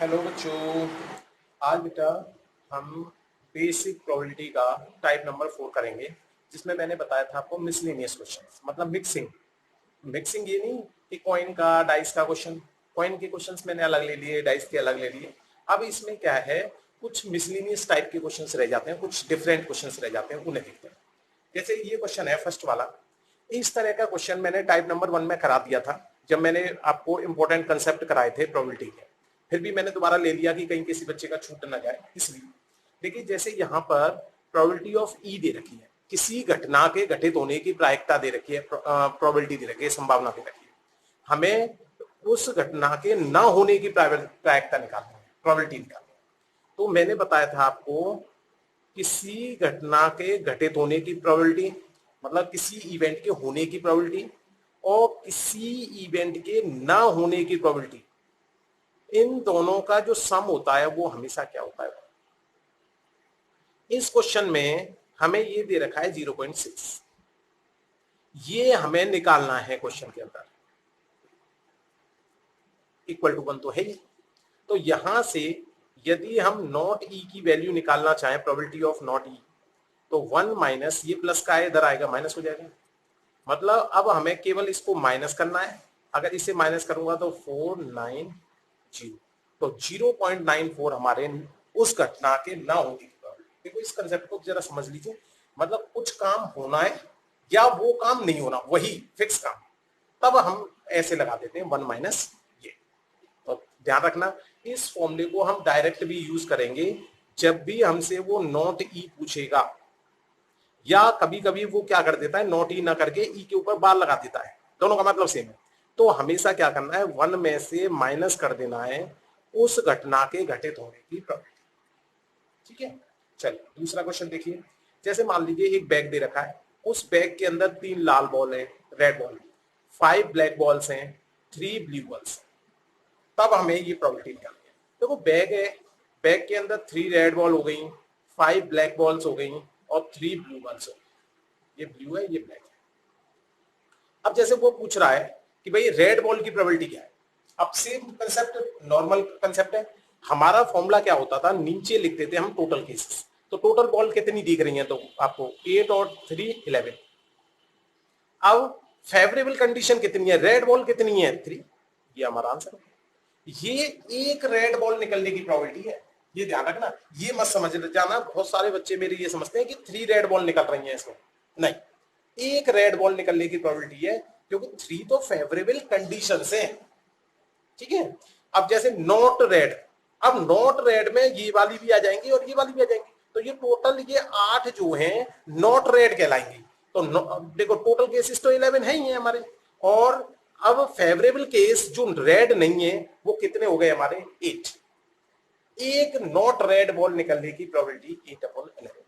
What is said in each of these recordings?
Hello बच्चों। आज बेटा हम बेसिक प्रोबेबिलिटी का टाइप नंबर 4 करेंगे, जिसमें मैंने बताया था आपको मिसलेनियस क्वेश्चंस, मतलब मिक्सिंग। मिक्सिंग ये नहीं कि कॉइन का डाइस का क्वेश्चन, कॉइन के क्वेश्चंस मैंने अलग ले लिए, डाइस के अलग ले लिए। अब इसमें क्या है, कुछ मिसलेनियस टाइप के क्वेश्चंस रह जाते हैं, कुछ डिफरेंट क्वेश्चंस रह जाते हैं, उन्हें देखते हैं। जैसे ये क्वेश्चन है फर्स्ट वाला, इस तरह का क्वेश्चन मैंने टाइप नंबर 1 में करा दिया था जब मैंने आपको इंपॉर्टेंट कंसेप्ट कराए थे प्रोबेबिलिटी के। फिर भी मैंने दोबारा ले लिया कि कहीं किसी बच्चे का छूट ना जाए, इसलिए। देखिए जैसे यहाँ पर प्रोबेबिलिटी ऑफ ई दे रखी है, किसी घटना के घटित होने की प्रायिकता दे रखी है, प्रोबेबिलिटी दे रखी है, संभावना दे रखी है। हमें उस घटना के न होने की प्रायिकता निकालनी है, प्रोबेबिलिटी निकालनी है। तो मैंने बताया था आपको किसी घटना के घटित होने की प्रोबेबिलिटी, मतलब किसी इवेंट के होने की प्रोबेबिलिटी, और किसी इवेंट के ना होने की प्रोबेबिलिटी, इन दोनों का जो सम होता है वो हमेशा क्या होता है। इस क्वेश्चन में हमें ये दे रखा है 0.6, ये हमें निकालना है क्वेश्चन के अंदर। इक्वल टू 1 तो है ही, तो यहां से यदि हम नॉट ई की वैल्यू निकालना चाहें, प्रोबेबिलिटी ऑफ नॉट ई, तो 1 माइनस ये प्लस का है, इधर आएगा माइनस हो जाएगा। मतलब अब हमें केवल इसको माइनस करना है। अगर इसे माइनस करूंगा तो 490, तो 0.94 हमारे उस घटना के ना होने की प्रोबेबिलिटी। देखो इस कंसेप्ट को जरा समझ लीजिए, मतलब कुछ काम होना है या वो काम नहीं होना, वही फिक्स काम, तब हम ऐसे लगा देते हैं 1 माइनस ये। तो ध्यान रखना, इस फॉर्मूले को हम डायरेक्ट भी यूज करेंगे जब भी हमसे वो नॉट ई पूछेगा, या कभी कभी वो क्या कर देता है, नॉट ई ना करके ई के ऊपर बार लगा देता है, दोनों का मतलब सेम है। तो हमेशा क्या करना है, 1 में से माइनस कर देना है उस घटना के घटित होने की प्रोबेबिलिटी। ठीक है, चलिए दूसरा क्वेश्चन देखिए। जैसे मान लीजिए एक बैग दे रखा है, उस बैग के अंदर 3 लाल बॉल है, रेड बॉल, 5 ब्लैक बॉल्स हैं, 3 ब्लू बॉल्स। तब हमें ये प्रोबेबिलिटी निकालनी है। देखो बैग है, बैग के अंदर 3 रेड बॉल हो गई, 5 ब्लैक बॉल्स हो गई और 3 ब्लू बॉल्स हो गई। ये ब्लू है, ये ब्लैक है। अब जैसे वो पूछ रहा है कि भाई रेड बॉल की प्रोबेबिलिटी क्या है। अब सेम कंसेप्ट, नॉर्मल कंसेप्ट है। हमारा फॉर्मूला क्या होता था, नीचे लिखते थे हम टोटल केसेस। तो टोटल बॉल कितनी दिख रही है, तो आपको 8 और 3 11। अब फेवरेबल कंडीशन कितनी है, रेड बॉल कितनी है 3, ये हमारा आंसर है। ये एक रेड बॉल निकलने की प्रोबेबिलिटी है, ये ध्यान रखना। ये मत समझ जाना, बहुत सारे बच्चे मेरे ये समझते हैं कि 3 रेड बॉल निकल रही हैं इसमें, नहीं, एक रेड बॉल निकलने की प्रोबेबिलिटी है, क्योंकि 3 तो फेवरेबल कंडीशन है। ठीक है, अब जैसे नॉट रेड, अब नॉट रेड में ये वाली भी आ जाएंगी और ये वाली भी आ जाएंगी, तो ये टोटल ये 8 जो हैं नॉट रेड कहलाएंगी। तो देखो टोटल केसेस तो 11 है ही है हमारे, और अब फेवरेबल केस जो रेड नहीं है वो कितने हो गए हमारे, 8। एक नॉट रेड बॉल निकलने की प्रोबेबिलिटी 8/11।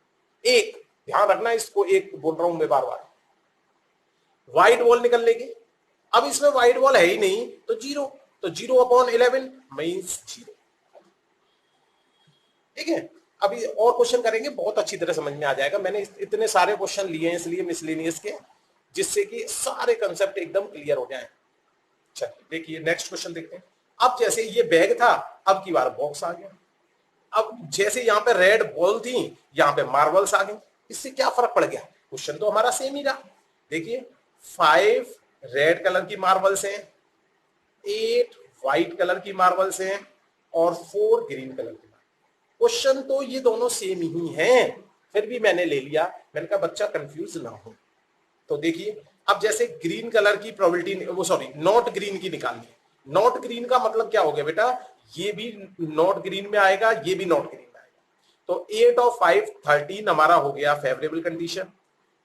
एक, ध्यान रखना इसको, एक बोल रहा हूं मैं बार बार। व्हाइट बॉल निकलने की, अब इसमें व्हाइट बॉल है ही नहीं तो 0, तो 0/11 मींस 0। ठीक है, अभी और क्वेश्चन करेंगे, बहुत अच्छी तरह समझ में आ जाएगा। मैंने इतने सारे क्वेश्चन लिए हैं इसलिए मिसलेनियस के, जिससे कि सारे कंसेप्ट एकदम क्लियर हो जाएं। चलिए देखिए नेक्स्ट क्वेश्चन देखते हैं। अब जैसे ये बैग था, अब की बार बॉक्स आ गया। अब जैसे यहाँ पे रेड बॉल थी, यहाँ पे मार्बल्स आ गई। इससे क्या फर्क पड़ गया, क्वेश्चन तो हमारा सेम ही रहा। देखिए 5 रेड कलर की मार्बल्स हैं, 8 व्हाइट कलर की मार्बल्स हैं और 4 ग्रीन कलर की। क्वेश्चन तो ये दोनों सेम ही हैं, फिर भी मैंने ले लिया। मैंने कहा बच्चा कंफ्यूज ना हो। तो देखिए अब जैसे ग्रीन कलर की प्रोबेबिलिटी, वो सॉरी नॉट ग्रीन की निकालनी है। नॉट ग्रीन का मतलब क्या हो गया बेटा, ये भी नॉट ग्रीन में आएगा, ये भी नॉट ग्रीन में आएगा। तो 8 और 5 13 हमारा हो गया फेवरेबल कंडीशन।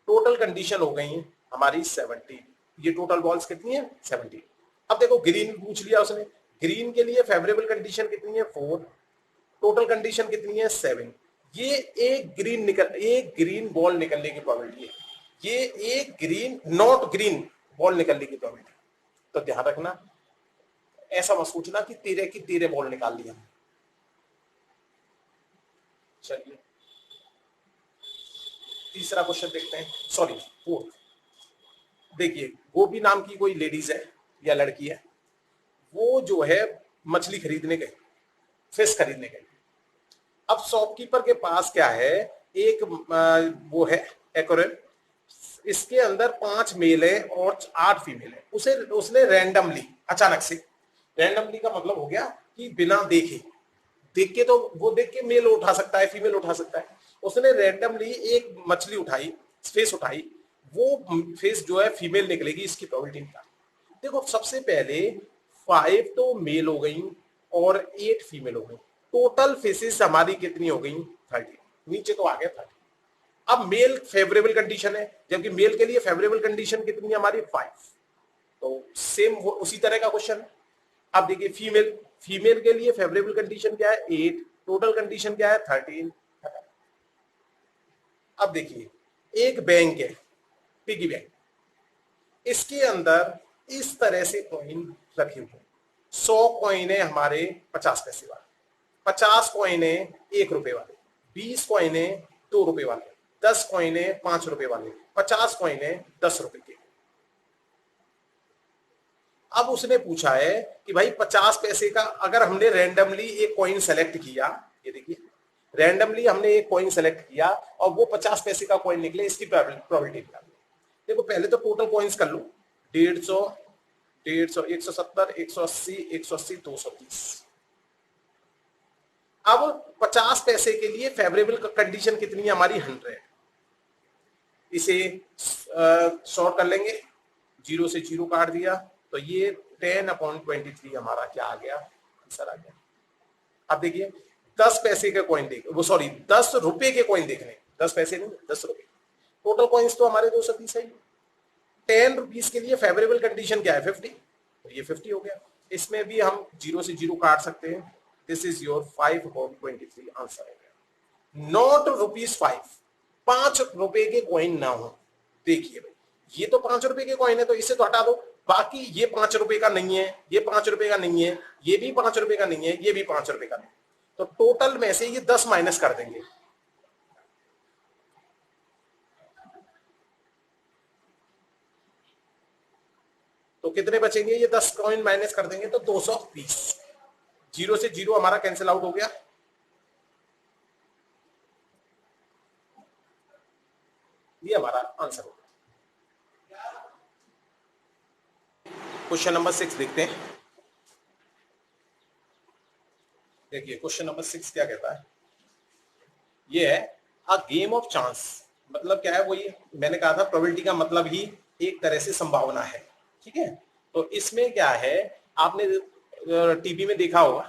टोटल कंडीशन हो गई हमारी 17। ये टोटल बॉल्स कितनी है, 17। अब देखो ग्रीन पूछ लिया उसने, ग्रीन के लिए फेवरेबल कंडीशन कितनी है, 4। टोटल कंडीशन कितनी है, 7। ये एक ग्रीन बॉल निकलने की प्रोबेबिलिटी है, ये एक ग्रीन नॉट ग्रीन बॉल निकलने की प्रोबेबिलिटी। तो ध्यान रखना, ऐसा मत सोचना कि तेरे की तेरे बॉल निकाल लिया। चलिए तीसरा क्वेश्चन देखते हैं, सॉरी फोर्थ। देखिए गोपी नाम की कोई लेडीज है या लड़की है, वो जो है मछली खरीदने गई। फिश खरीदने के लिए। अब शॉपकीपर के पास क्या है, एक वो है एक्वेरियम, इसके अंदर 5 मेल है और 8 फीमेल है। उसने रैंडमली, अचानक से, रैंडमली का मतलब हो गया कि बिना देखे, देख के तो वो देख के मेल उठा सकता है, फीमेल उठा सकता है, उसने रैंडमली एक मछली उठाई, फेस उठाई, वो फेस जो है फीमेल निकलेगी, इसकी प्रोबेबिलिटी निकाली। देखो सबसे पहले 5 तो मेल हो गई और 8 फीमेल हो गई, टोटल फेसेस हमारी कितनी हो गई, 30, नीचे तो आ गया 30। अब मेल फेवरेबल कंडीशन है, जबकि मेल के लिए फेवरेबल कंडीशन कितनी है हमारी, 5, तो सेम उसी तरह का क्वेश्चन है। अब देखिए फीमेल, फीमेल के लिए फेवरेबल कंडीशन क्या है, 8, टोटल कंडीशन क्या है, 13। अब देखिए एक बैंक है, पिगी बैंक, इसके अंदर इस तरह से कॉइन रखे हुए, 100 कॉइन है हमारे 50 पैसे वाले, 50 कॉइन है 1 रुपए वाले, 20 कॉइन है 2 रुपए वाले, 10 कॉइन है 5 रुपए वाले, 50 कॉइन है 10 रुपए के। अब उसने पूछा है कि भाई 50 पैसे का अगर हमने रैंडमली एक कॉइन सेलेक्ट किया, ये देखिए रैंडमली हमने एक कॉइन सेलेक्ट किया और वो 50 पैसे का कॉइन निकले, इसकी प्रोबेबिलिटी निकाल। देखो पहले तो टोटल कॉइन्स कर लो, 150, 150, 170, 180, 180, 230। अब 50 पैसे के लिए फेवरेबल कंडीशन कितनी है हमारी, 100। इसे शॉर्ट कर लेंगे, 0 से 0 काट दिया, तो ये 10/23 हमारा क्या आ गया, आंसर आ गया। अब देखिए 10 पैसे के कॉइन देख, वो सॉरी 10 रुपए के कॉइन देख रहे हैं, 10 पैसे नहीं 10 रुपए, टोटल कॉइन्स तो हमारे 230 है। 10 रुपीज के लिए फेवरेबल कंडीशन क्या है, 50, तो ये 50 हो गया। इसमें भी हम 0 से 0 काट सकते हैं, दिस इज योर 5/23 आंसर हो गया। नॉट ₹5, 5 रुपए के कॉइन ना हो। देखिए भाई ये तो 5 रुपए के कॉइन है, तो इसे तो हटा दो, बाकी ये 5 रुपए का नहीं है, ये 5 रुपए का नहीं है, ये भी 5 रुपए का नहीं है, ये भी 5 रुपए का नहीं, तो टोटल में से ये 10 माइनस कर देंगे, तो कितने बचेंगे, ये 10 कॉइन माइनस कर देंगे तो 220। 0 से 0 हमारा कैंसिल आउट हो गया, ये हमारा आंसर होगा। क्वेश्चन नंबर 6 देखते हैं। देखिए क्वेश्चन नंबर 6 क्या कहता है, ये है अ गेम ऑफ चांस, मतलब क्या है, वो ये मैंने कहा था प्रोबेबिलिटी का मतलब ही एक तरह से संभावना है, ठीक है। तो इसमें क्या है, आपने टीवी में देखा होगा,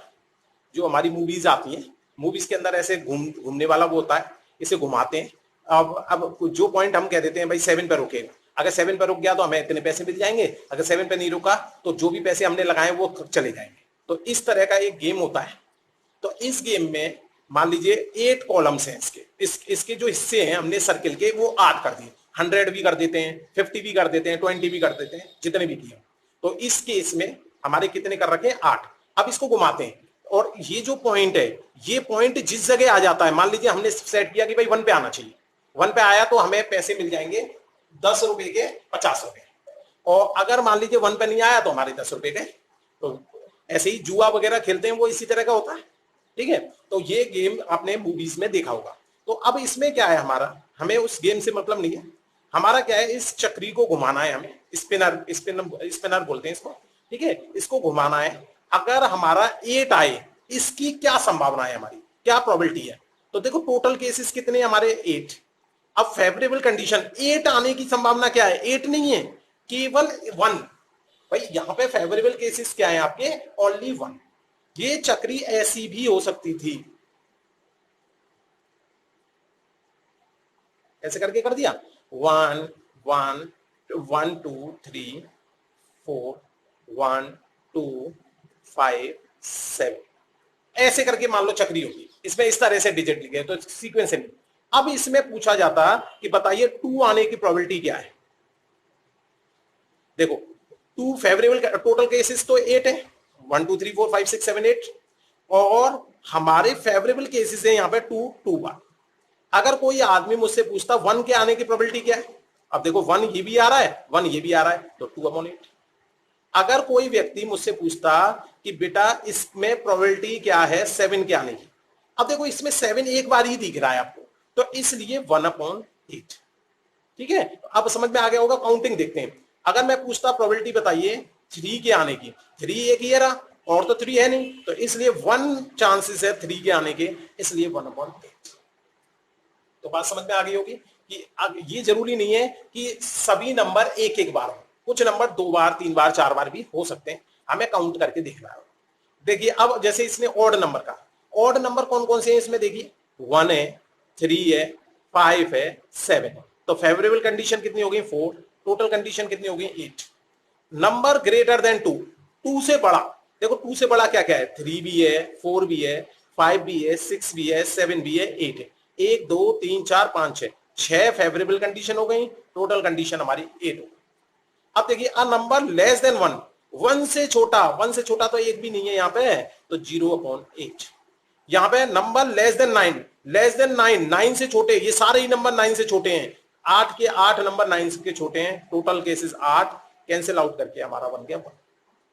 जो हमारी मूवीज आती हैं, मूवीज के अंदर ऐसे घूमने वाला वो होता है, इसे घुमाते हैं। अब जो पॉइंट हम कह देते हैं भाई 7 पे रुकेगा, अगर 7 पे रुक गया तो हमें इतने पैसे मिल जाएंगे, अगर 7 पे नहीं रुका तो जो भी पैसे हमने लगाए वो चले जाएंगे। तो इस तरह का एक गेम होता है। तो इस गेम में मान लीजिए 8 कॉलम्स हैं, इसके जो हिस्से हैं हमने सर्किल के वो 8 कर दिए, 100 भी कर देते हैं, 50 भी कर देते हैं, 20 भी कर देते हैं, जितने भी किए। तो इस केस में हमारे कितने कर रखे हैं, 8। अब इसको घुमाते हैं और ये जो पॉइंट है, ये पॉइंट जिस जगह आ जाता है, मान लीजिए हमने सेट किया कि भाई 1 पे आना चाहिए, 1 पे आया तो हमें पैसे मिल जाएंगे 10 रुपए के 50 रुपए, और अगर मान लीजिए 1 पे नहीं आया तो हमारे 10 रुपए गए। तो ऐसे ही जुआ वगैरह खेलते हैं वो इसी तरह का होता है, ठीक है। तो ये गेम आपने मूवीज में देखा होगा। तो अब इसमें क्या है, हमारा हमें उस गेम से मतलब नहीं है, हमारा क्या है, इस चक्री को घुमाना है हमें, स्पिनर बोलते हैं इसको, ठीक है, इसको घुमाना है। अगर हमारा 8 आए, इसकी क्या संभावना है, हमारी क्या प्रोबेबिलिटी है। तो देखो टोटल केसेस कितने हमारे, 8। अब फेवरेबल कंडीशन 8 आने की संभावना क्या है, 8 नहीं है, केवल 1। भाई यहां पे फेवरेबल केसेस क्या है आपके, ओनली 1। ये चक्री ऐसी भी हो सकती थी, ऐसे करके कर दिया, 1 1 1 2 3 4 1 2 5 7, ऐसे करके मान लो चक्री होगी, इसमें इस तरह से डिजिट लिखे तो सीक्वेंस है नहीं। अब इसमें पूछा जाता कि बताइए 2 आने की प्रोबेबिलिटी क्या है। देखो 2 फेवरेबल, टोटल केसेस तो 8 है, 1 2 3 4 5 6 7 8, और हमारे फेवरेबल केसेस है यहाँ पे 2 2 बार। अगर कोई आदमी मुझसे पूछता 1 के आने की प्रोबेबिलिटी क्या है, अब देखो 1 ये भी आ रहा है, 1 ये भी आ रहा है, तो 2/8। अगर कोई व्यक्ति मुझसे पूछता कि बेटा इसमें प्रोबेबिलिटी क्या है 7 के आने की। अब देखो इसमें 7 एक बार ही दिख रहा है आपको, तो इसलिए 1/8। ठीक है, अब समझ में आ गया होगा। काउंटिंग देखते हैं। अगर मैं पूछता प्रोबेबिलिटी बताइए 3 के आने की, 3 एक ही है रहा, और तो 3 है नहीं, तो इसलिए 1 चांसेस है 3 के आने के, इसलिए 1/8। तो बात समझ में आ गई होगी कि अब ये जरूरी नहीं है कि सभी नंबर एक एक बार हो, कुछ नंबर 2 बार 3 बार 4 बार भी हो सकते हैं, हमें काउंट करके देखना है। देखिए अब जैसे इसने ऑड नंबर का, ऑड नंबर कौन कौन से हैं इसमें देखिए, 1 है, 3 है, 5 है, 7 है। तो फेवरेबल कंडीशन कितनी हो गई 4, टोटल कंडीशन कितनी हो गई 8। नंबर ग्रेटर देन 2, 2 से बड़ा, देखो 2 से बड़ा क्या क्या है, 3 भी है, 4 भी है, 5 भी है, 6 भी है, 7 भी है, 8 है। 1 2 3 4 5 6, 6 फेवरेबल कंडीशन हो गई, टोटल कंडीशन हमारी 8 हो गई। अब देखिए अ नंबर लेस देन 1, 1 से छोटा, 1 से छोटा तो एक भी नहीं है यहाँ पे, तो 0/8। यहाँ पे number less than 9, less than 9, 9 से छोटे, ये सारे ही नंबर 9 से छोटे हैं, 8 के 8 नंबर 9 के छोटे हैं, टोटल केसेस 8, कैंसिल आउट करके हमारा बन गया 1।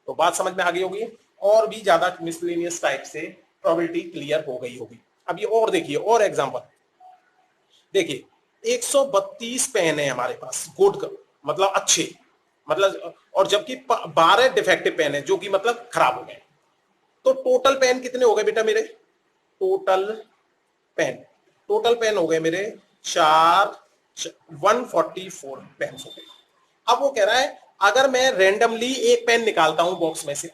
तो बात समझ में आ गई होगी, और भी ज्यादा मिसलेनियस टाइप से प्रोबेबिलिटी क्लियर हो गई होगी। अब ये और देखिए, और एग्जांपल देखिए, 132 पेन है हमारे पास गुड, मतलब अच्छे, मतलब, और जबकि 12 डिफेक्टिव पेन है जो कि मतलब खराब हो गए। तो टोटल पेन कितने हो गए बेटा मेरे, टोटल पेन, टोटल पेन हो गए मेरे 144 पेन हो गए। अब वो कह रहा है अगर मैं रेंडमली एक पेन निकालता हूं बॉक्स में से,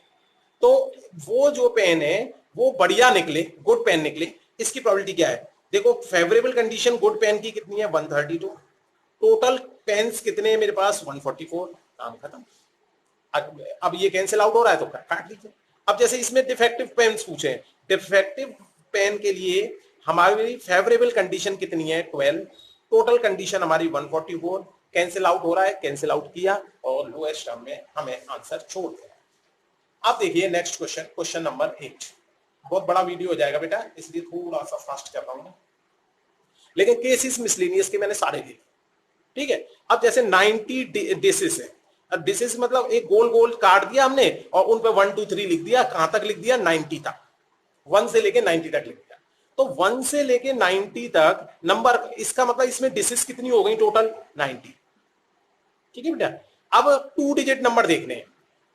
तो वो जो पेन है वो बढ़िया निकले, गुड पेन निकले, इसकी प्रोबेबिलिटी क्या है। देखो फेवरेबल कंडीशन गुड पेन की कितनी है 132, टोटल पेन्स कितने हैं मेरे पास 144, काम खत्म। अब ये कैंसिल आउट हो रहा है तो काट लीजिए। अब जैसे इसमें डिफेक्टिव पेन्स पूछे, डिफेक्टिव पेन के लिए हमारी फेवरेबल कंडीशन कितनी है 12, टोटल कंडीशन हमारी 144, कैंसिल आउट हो रहा है, कैंसिल आउट किया और लोएस्ट टर्म में हमें आंसर छोड़ दिया। अब देखिए नेक्स्ट क्वेश्चन, क्वेश्चन नंबर 8। बहुत बड़ा वीडियो हो जाएगा बेटा, इसलिए थोड़ा सा फास्ट कर रहा हूं, लेकिन केसेस मिसलेनियस के मैंने सारे दिए। ठीक है, अब जैसे 90 डिसेस है, अब डिसेस मतलब एक गोल गोल काट दिया हमने और उन पे 1 2 3 लिख दिया, कहां तक लिख दिया 90 तक, 1 से लेके 90 तक लिख दिया। तो 1 से लेके 90 तक नंबर, इसका मतलब इसमें डिसेस कितनी हो गई टोटल 90। ठीक है बेटा, अब 2 डिजिट नंबर देखने हैं।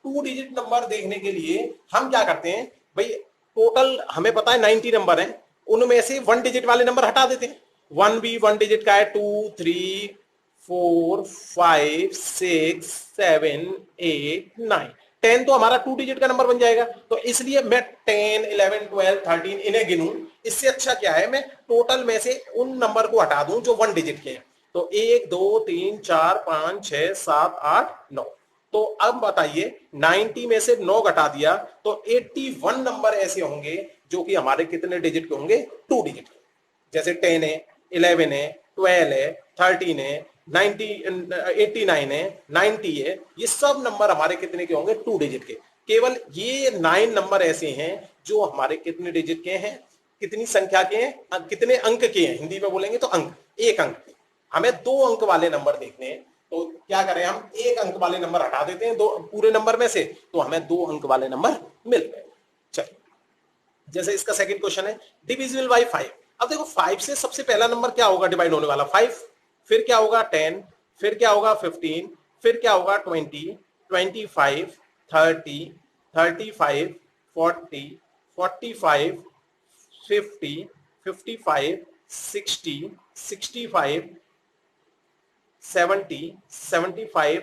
2 डिजिट नंबर देखने के लिए हम क्या करते हैं भाई, टोटल हमें पता है 90 नंबर हैं, उनमें से 1 डिजिट वाले नंबर हटा देते हैं। 1 भी 1 डिजिट का है, 2 3 4 5 6 7 8 9, 10 तो हमारा 2 डिजिट का नंबर बन जाएगा। तो इसलिए मैं 10 11 12 13 इन्हें गिनूं, इससे अच्छा क्या है मैं टोटल में से उन नंबर को हटा दूं जो 1 डिजिट के हैं। तो 1 2 3 4 5 6 7 8 9। तो अब बताइए 90 में से 9 घटा दिया तो 81 नंबर ऐसे होंगे जो कि हमारे कितने डिजिट के होंगे 2 डिजिट के। जैसे 10 है, 11 है, 12 है, 13 है, 90 89 है, 90 है, ये सब नंबर हमारे कितने के होंगे 2 डिजिट के। केवल ये 9 नंबर ऐसे हैं जो हमारे कितने डिजिट के हैं, कितनी संख्या के हैं, कितने अंक के हैं, हिंदी में बोलेंगे तो अंक, एक अंक के। हमें 2 अंक वाले नंबर देखने हैं, तो क्या करें हम, 1 अंक वाले नंबर हटा देते हैं दो पूरे नंबर में से, तो हमें 2 अंक वाले नंबर मिल गए। चलिए जैसे इसका सेकंड क्वेश्चन है डिविजिबल बाय 5। अब देखो 5 से सबसे पहला नंबर क्या होगा डिवाइड होने वाला 5, फिर क्या होगा 10, फिर क्या होगा 15, फिर क्या होगा 20 25 30 35 40 45 50 55 60 65 70 75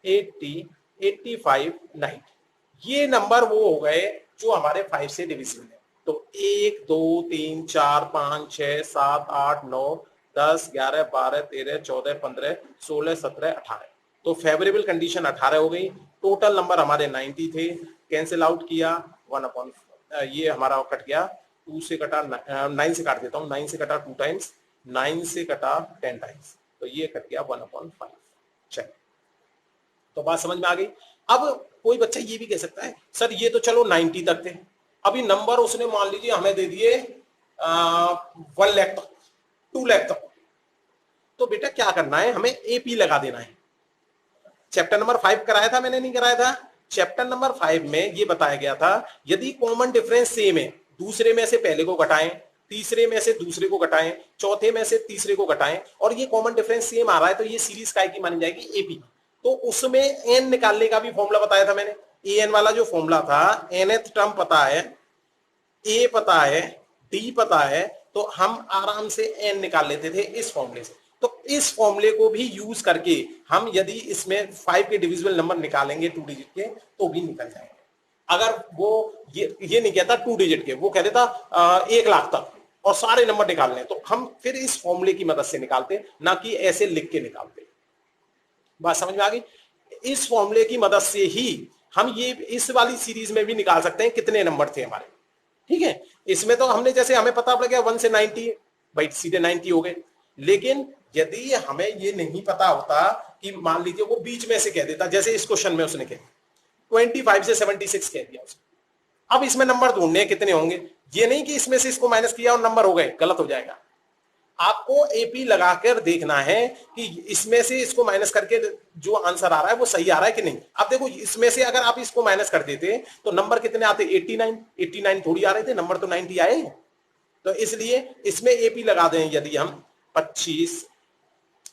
80 85 90, ये नंबर वो हो गए जो हमारे 5 से डिविजिबल है। तो 1 2 3 4 5 6 7 8 9 10 11 12 13 14 15 16 17 18, तो फेवरेबल कंडीशन 18 हो गई। टोटल नंबर हमारे 90 थे, कैंसिल आउट किया 1 ये हमारा कट गया, 2 से कटा 9 से काट देता हूँ, 9 से कटा 2 टाइम्स, 9 से कटा 10 टाइम्स, तो ये कट गया 1/5। चलिए तो बात समझ में आ गई। अब कोई बच्चा ये भी कह सकता है सर ये तो चलो 90 तक थे, अभी नंबर उसने मान लीजिए हमें दे दिए 1 लाख तक, 2 लाख तक, तो बेटा क्या करना है, हमें एपी लगा देना है। चैप्टर नंबर 5 कराया था मैंने, नहीं कराया था, चैप्टर नंबर 5 में ये बताया गया था यदि कॉमन डिफरेंस सेम है, दूसरे में से पहले को घटाएं, तीसरे में से दूसरे को घटाएं, चौथे में से तीसरे को घटाएं और ये कॉमन डिफरेंस सेम आ रहा है तो ये सीरीज काय की मानी जाएगी, एपी। तो उसमें एन निकालने का भी फॉर्मूला बताया था मैंने। एन वाला जो फॉर्मूला था, nth टर्म पता है, ए पता है, डी पता है, तो हम आराम से एन निकाल लेते थे इस फॉर्मूले से। तो इस फॉर्मूले को भी यूज करके हम यदि इसमें 5 के डिविजिबल नंबर निकालेंगे 2 डिजिट के तो भी निकल जाएंगे। अगर वो ये नहीं कहता 2 डिजिट के, वो कह देता 1 लाख तक और सारे नंबर निकालने, तो हम फिर इस फॉर्मूले की मदद से निकालते, ना कि ऐसे लिख के निकालते। बात समझ में आ गई? इस फॉर्मूले की मदद से ही हम ये इस वाली सीरीज में भी निकाल सकते हैं कितने नंबर थे हमारे। ठीक है, इसमें तो हमने जैसे हमें पता पड़ गया 1 से 90, भाई सीधे 90 हो गए। लेकिन यदि हमें ये नहीं पता होता कि मान लीजिए वो बीच में से कह देता, जैसे इस क्वेश्चन में उसने कहा 25 से 76 कह दिया उसने, अब इसमें नंबर ढूंढने कितने होंगे, ये नहीं कि इसमें से इसको माइनस किया और नंबर हो गए, गलत हो जाएगा। आपको एपी लगाकर देखना है कि इसमें से इसको माइनस करके जो आंसर आ रहा है वो सही आ रहा है कि नहीं। अब देखो इसमें से अगर आप इसको माइनस कर देते तो नंबर कितने आते, 89 थोड़ी आ रहे थे, नंबर तो 90 आए। तो इसलिए इसमें एपी लगा दें यदि हम 25,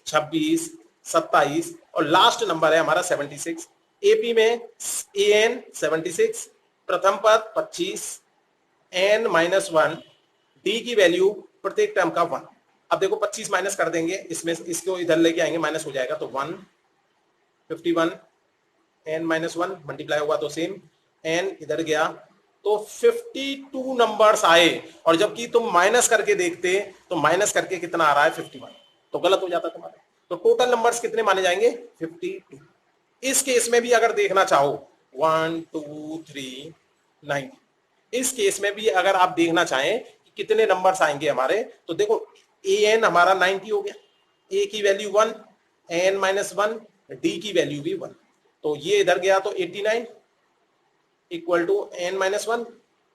26, 27 और लास्ट नंबर है हमारा 76। एपी में एन 76, प्रथम पद 25, एन -1, डी की वैल्यू प्रत्येक टर्म का 1। अब देखो 25 माइनस कर देंगे, इसमें इसको इधर लेके आएंगे, माइनस हो जाएगा तो 1, 51, एन -1 मल्टीप्लाई हुआ तो सेम, एन इधर गया तो 52 नंबर्स आए। और जबकि तुम माइनस करके देखते तो माइनस करके कितना आ रहा है 51, तो गलत हो जाता तुम्हारे। तो टोटल नंबर्स कितने माने जाएंगे 52। इस केस में भी अगर देखना चाहो 1 2 3 9, इस केस में भी अगर आप देखना चाहें कि कितने नंबर्स आएंगे हमारे, तो देखो एन हमारा 90 हो गया, ए की वैल्यू 1, एन -1, डी की वैल्यू भी 1, तो ये इधर गया तो 89 इक्वल टू एन -1,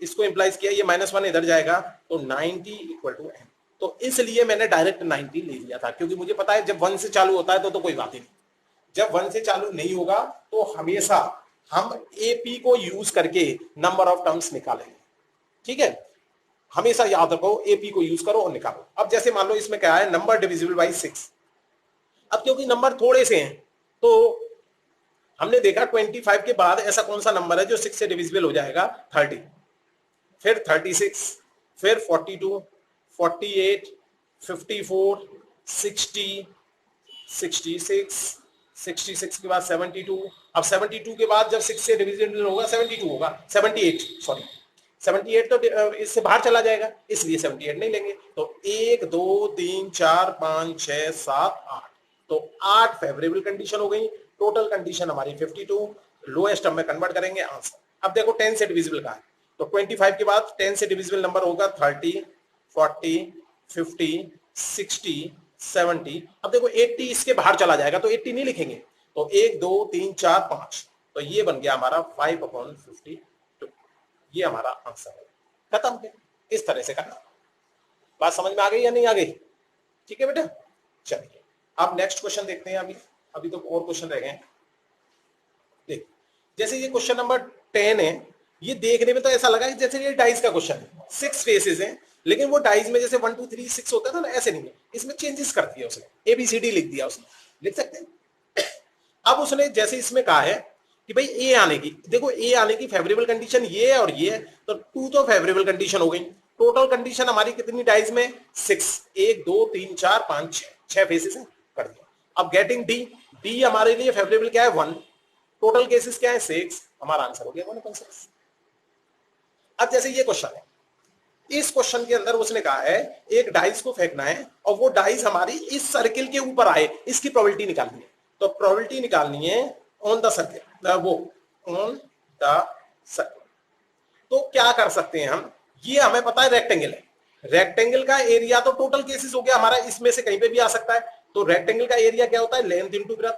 इसको इंप्लाइज किया, ये -1 इधर जाएगा तो 90 इक्वल टू एन। तो इसलिए मैंने डायरेक्ट 90 ले लिया था, क्योंकि मुझे पता है जब 1 से चालू होता है तो कोई बात ही नहीं, जब 1 से चालू नहीं होगा तो हमेशा हम एपी को यूज करके नंबर ऑफ टर्म्स निकालेंगे। ठीक है, हमेशा याद रखो एपी को यूज करो और निकालो। अब जैसे मान लो इसमें क्या है, नंबर डिविजिबल बाई 6। अब क्योंकि नंबर थोड़े से हैं तो हमने देखा 25 के बाद ऐसा कौन सा नंबर है जो 6 से डिविजिबल हो जाएगा, 30, फिर 36, फिर 42, 48, 54, 60, 66, 66 के बाद 72। अब 72 के बाद जब 6 से डिविजिबल होगा 72 होगा, 78 सॉरी 78 तो इससे बाहर चला जाएगा, इसलिए 78 नहीं लेंगे। तो 1 2 3 4 5 6 7 8, तो 8 फेवरेबल कंडीशन हो गई। टोटल कंडीशन हमारी 52, लोएस्ट टर्म में कन्वर्ट करेंगे आंसर। अब देखो 10 से डिविजिबल का है, तो 25 के बाद 10 से डिविजिबल नंबर होगा 30, 40, 50, 60, 70। अब देखो 80 इसके बाहर चला जाएगा तो 80 नहीं लिखेंगे, तो 1 2 3 4 5, तो ये बन गया हमारा 5/52। ये हमारा आंसर है, खत्म है। इस तरह से करना। बात समझ में आ गई या नहीं आ गई? ठीक है बेटा, चलिए अब नेक्स्ट क्वेश्चन देखते हैं। अभी तो और क्वेश्चन रह गए। देख, जैसे ये क्वेश्चन नंबर 10 है, ये देखने में तो ऐसा लगा कि जैसे ये डाइस का क्वेश्चन है, 6 फेसेस हैं, लेकिन वो डाइस में जैसे 1 2 3 6 होता था ना, ऐसे नहीं है, इसमें चेंजेस कर दिया उसने, ABCD लिख दिया उसने, लिख सकते हैं। अब उसने जैसे इसमें कहा है कि भाई ए आने की, देखो ए आने की फेवरेबल कंडीशन ये है और ये है, तो 2 तो फेवरेबल कंडीशन हो गई। टोटल कंडीशन हमारी कितनी डाइज में, 6, 1 2 3 4 5 6 फेसेस है, कर दिया। अब गेटिंग डी, डी हमारे लिए फेवरेबल क्या है 1, टोटल केसेस क्या है 6, हमारा आंसर हो गया 1/6। अब जैसे ये क्वेश्चन है, इस क्वेश्चन के अंदर उसने कहा है एक डाइस को फेंकना है और वो डाइस हमारी इस सर्किल के ऊपर आए, इसकी प्रोबेबिलिटी निकालनी है। तो प्रोबेबिलिटी निकालनी है ऑन द सर्किल, वो ऑन द सर्किल। तो क्या कर सकते हैं हम, ये हमें पता है रेक्टेंगल है, रेक्टेंगल का एरिया तो टोटल केसेस हो गया हमारा, इसमें से कहीं पे भी आ सकता है। तो रेक्टेंगल का एरिया क्या होता है, लेंथ इंटू ब्रेड्थ।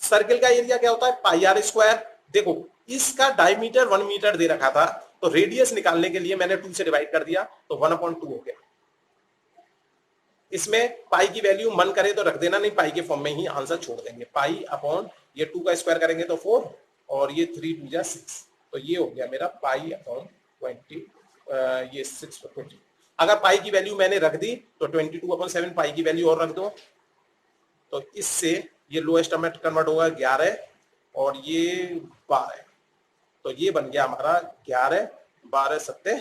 सर्किल का एरिया क्या होता है, πr²। देखो इसका डायमीटर 1 मीटर दे रखा था, तो रेडियस निकालने के लिए मैंने 2 से डिवाइड कर दिया, तो 1/2 हो गया। इसमें पाई की वैल्यू मन करे तो रख देना, नहीं पाई के फॉर्म में ही आंसर छोड़ देंगे। पाई अपॉन ये 2 का स्क्वायर करेंगे तो 4, और ये 3 2 जा 6, तो ये हो गया मेरा पाई अपॉन 20, ये 6/20। अगर पाई की वैल्यू मैंने रख दी तो 22/7 पाई की वैल्यू और रख दो, तो इससे ये लोएस्ट टर्म में कन्वर्ट होगा 11 और ये 12, तो ये बन गया हमारा 11 12 सत्ते,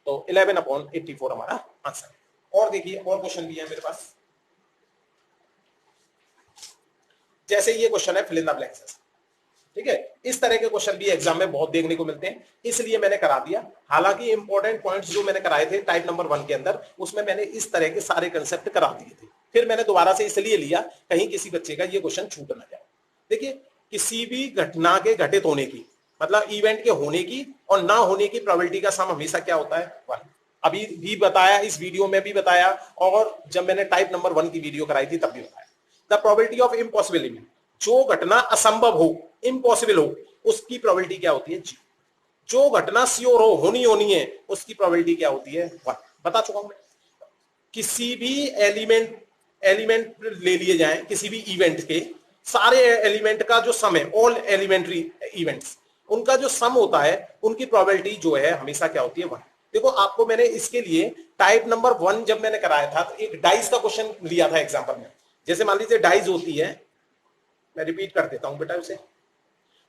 तो 11/84 हमारा आंसर है। और देखिए और क्वेश्चन भी है मेरे पास, जैसे ये क्वेश्चन है फिल इन द ब्लैंक्स, ठीक है। इस तरह के क्वेश्चन भी एग्जाम में बहुत देखने को मिलते हैं, इसलिए मैंने करा दिया। हालांकि इंपॉर्टेंट पॉइंट्स जो मैंने कराए थे टाइप नंबर 1 के अंदर, उसमें मैंने इस तरह के सारे कंसेप्ट करा दिए थे, फिर मैंने दोबारा से इसलिए लिया कहीं किसी बच्चे का ये क्वेश्चन छूट ना जाए। देखिए किसी भी घटना के घटित होने की, मतलब इवेंट के होने की और ना होने की प्रोबेबिलिटी का सम हमेशा क्या होता है, 1। अभी भी बताया, इस वीडियो में भी बताया, और जब मैंने टाइप नंबर 1 की वीडियो कराई थी तब भी बताया। The probability of impossible event, जो घटना असंभव हो, इम्पॉसिबल हो, उसकी प्रोबेबिलिटी क्या होती है, 0। जो घटना श्योर हो, होनी है, उसकी प्रोबेबिलिटी क्या होती है, 1। बता चुका हूं मैं। किसी भी एलिमेंट ले लिए जाएं, किसी भी इवेंट के सारे एलिमेंट का जो सम है, ऑल एलिमेंट्री इवेंट्स, उनका जो सम होता है, उनकी प्रोबेबिलिटी जो है हमेशा क्या होती है, 1। देखो आपको मैंने इसके लिए टाइप नंबर 1 जब मैंने कराया था तो एक डाइस का क्वेश्चन लिया था एग्जांपल में। जैसे मान लीजिए डाइस होती है, मैं रिपीट कर देता हूं बेटा उसे,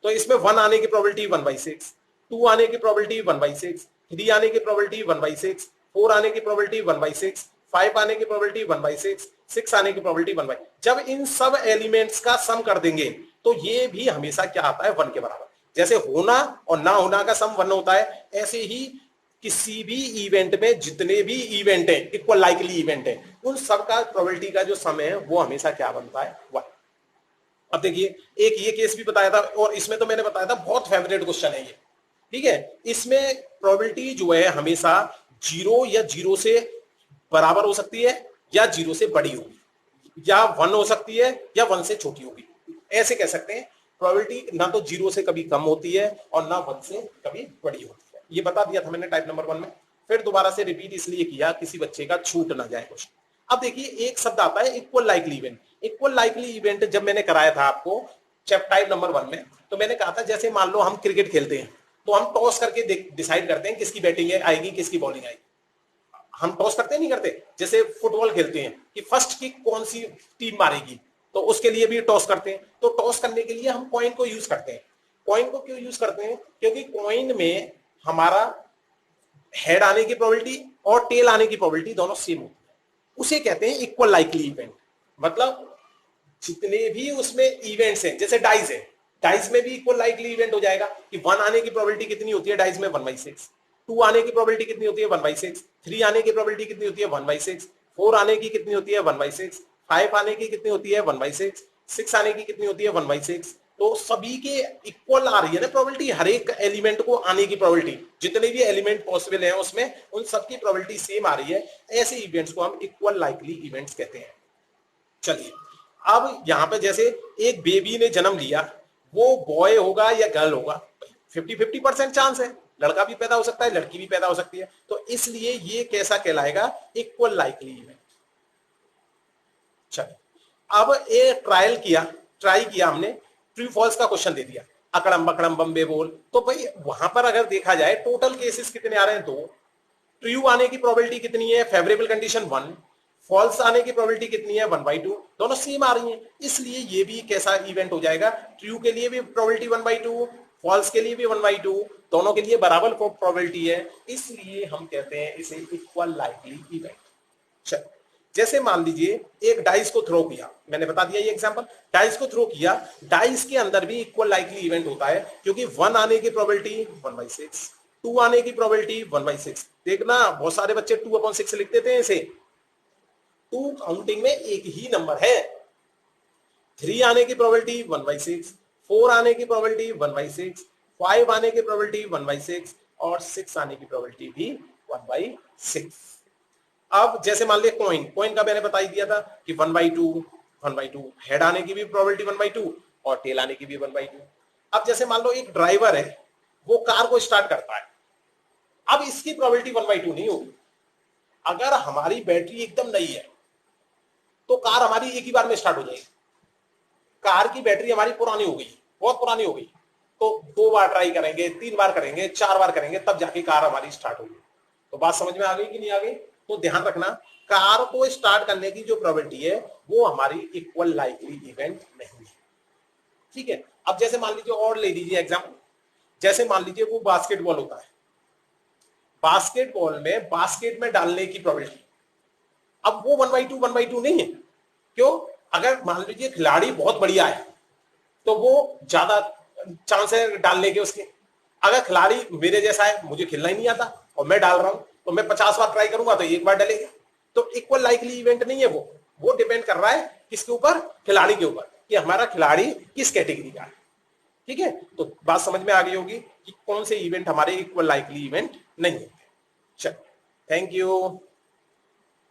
तो इसमें 1 आने की प्रोबेबिलिटी 1/6, 2 आने की प्रोबेबिलिटी 1/6, 3 आने की प्रोबेबिलिटी 1/6, 4 आने की प्रोबेबिलिटी 1/6, 5 आने की प्रोबेबिलिटी 1/6, 6 आने की प्रोबेबिलिटी 1/6। जब इन सब एलिमेंट्स का सम कर देंगे तो ये भी हमेशा क्या आता है, 1 के बराबर। जैसे होना और ना होना का सम 1 होता है, ऐसे ही किसी भी इवेंट में जितने भी इवेंट है, इक्वल लाइकली इवेंट है, उन सब का प्रोबेबिलिटी का जो सम है वो हमेशा क्या बनता है, 1। अब देखिए एक ये केस भी बताया था, और इसमें तो मैंने बताया था बहुत फेवरेट क्वेश्चन है ये, ठीक है। इसमें प्रोबेबिलिटी जो है हमेशा 0 या 0 से बराबर हो सकती है, या 0 से बड़ी होगी, या 1 हो सकती है, या 1 से छोटी होगी। ऐसे कह सकते हैं प्रोबेबिलिटी ना तो 0 से कभी कम होती है और ना 1 से कभी बड़ी होती है। ये बता दिया था मैंने टाइप नंबर 1 में, फिर दोबारा से रिपीट इसलिए किया किसी बच्चे का छूट ना जाए क्वेश्चन। अब देखिए एक शब्द आता है equal likely event. Equal likely event जब मैंने कराया था आपको टाइप नंबर 1 में, तो मैंने कहा था जैसे मान लो हम क्रिकेट खेलते हैं, तो हम टॉस करके डिसाइड करते हैं किसकी बैटिंग आएगी, किसकी बॉलिंग आएगी। हम टॉस करते नहीं करते, जैसे फुटबॉल खेलते हैं कि फर्स्ट किक कौन सी टीम मारेगी, तो उसके लिए भी टॉस करते हैं। तो टॉस करने के लिए हम कॉइन को यूज करते हैं। कॉइन को क्यों यूज करते हैं, क्योंकि कॉइन में हमारा हेड आने की प्रोबेबिलिटी और टेल आने की प्रोबेबिलिटी दोनों सेम होती है। उसे कहते हैं इक्वल लाइकली इवेंट। मतलब जितने भी उसमें इवेंट्स हैं, जैसे डाइस है, डाइस में भी इक्वल लाइकली इवेंट हो जाएगा कि 1 आने की प्रोबेबिलिटी कितनी होती है डाइस में, 1/6। 2 आने की प्रोबेबिलिटी कितनी होती है, 1/6। 3 आने की प्रोबेबिलिटी कितनी होती है, 1/6। 4 आने की कितनी होती है, 1/6। 5 आने की कितनी होती है, 1/6। 6 आने की कितनी होती है, 1/6। तो सभी के इक्वल आ रही है ना प्रोबेबिलिटी, हर एक एलिमेंट को आने की प्रोबेबिलिटी, जितने भी एलिमेंट पॉसिबल है उसमें उन सबकी प्रोबेबिलिटी सेम आ रही है। ऐसे इवेंट्स को हम इक्वल लाइकली इवेंट्स कहते हैं। चलिए अब यहां पे जैसे एक बेबी ने जन्म लिया, वो बॉय होगा या गर्ल होगा, 50-50% चांस है, लड़का भी पैदा हो सकता है, लड़की भी पैदा हो सकती है। तो इसलिए ये कैसा कहलाएगा, इक्वल लाइकली इवेंट। चलिए अब एक ट्राई किया हमने, ट्रू फॉल्स का क्वेश्चन दे दिया, अकड़म बकड़म बम्बे बोल। तो भाई वहां पर अगर देखा जाए टोटल केसेस कितने आ रहे हैं, 2। ट्रू आने की प्रोबेबिलिटी कितनी है, फेवरेबल कंडीशन 1। फॉल्स आने की प्रोबेबिलिटी कितनी है, 1/2। दोनों सेम आ रही हैं, इसलिए ये भी कैसा इवेंट हो जाएगा, ट्रू के लिए भी प्रोबेबिलिटी 1/2, फॉल्स के लिए भी 1/2, दोनों के लिए बराबर प्रोबेबिलिटी है, इसलिए हम कहते हैं इसे इक्वल लाइकली इवेंट। चलो जैसे मान लीजिए एक डाइस को थ्रो किया, मैंने बता दिया ये एग्जांपल, डाइस को थ्रो किया, डाइस के अंदर भी इक्वल लाइकली इवेंट होता है, क्योंकि 1 आने की प्रोबेबिलिटी 1/6, 2 आने की प्रोबेबिलिटी 1/6। देखना बहुत सारे बच्चे 2/6 लिख देते हैं इसे, 2 काउंटिंग में एक ही नंबर है। 3 आने की प्रोबेबिलिटी 1/6, 4 आने की प्रोबेबिलिटी 1/6, 5 आने की प्रोबेबिलिटी 1/6 और 6 आने की प्रोबेबिलिटी भी 1/6। अब जैसे मान लिया कॉइन का मैंने बता ही दिया था कि 1/2 हेड आने की भी प्रोबेबिलिटी 1/2 और टेल आने की भी 1/2। अब जैसे मान लो एक ड्राइवर है, वो कार को स्टार्ट करता है, अब इसकी प्रोबेबिलिटी 1/2 नहीं होगी। अगर हमारी बैटरी एकदम नई है तो कार हमारी एक ही बार में स्टार्ट हो जाएगी, कार की बैटरी हमारी पुरानी हो गई, बहुत पुरानी हो गई, तो 2 बार ट्राई करेंगे, 3 बार करेंगे, 4 बार करेंगे, तब जाके कार हमारी स्टार्ट होगी। तो बात समझ में आ गई कि नहीं आ गई? तो ध्यान रखना, कार को स्टार्ट करने की जो प्रोबेबिलिटी है वो हमारी इक्वल लाइकली इवेंट नहीं है। ठीक है, अब जैसे मान लीजिए और ले लीजिए एग्जाम्पल, जैसे मान लीजिए वो बास्केटबॉल होता है, बास्केटबॉल में बास्केट में डालने की प्रोबेबिलिटी, अब वो 1/2 नहीं है। क्यों? अगर मान लीजिए खिलाड़ी बहुत बढ़िया है तो वो ज्यादा चांस है डालने के उसके। अगर खिलाड़ी मेरे जैसा है, मुझे खेलना ही नहीं आता और मैं डाल रहा हूं, तो मैं 50 बार ट्राई करूंगा तो एक बार डलेगा। तो इक्वल लाइकली इवेंट नहीं है वो डिपेंड कर रहा है किसके ऊपर? खिलाड़ी के ऊपर, कि हमारा खिलाड़ी किस कैटेगरी का है। ठीक है, तो बात समझ में आ गई होगी कि कौन से इवेंट हमारे इक्वल लाइकली इवेंट नहीं है। चलो, थैंक यू।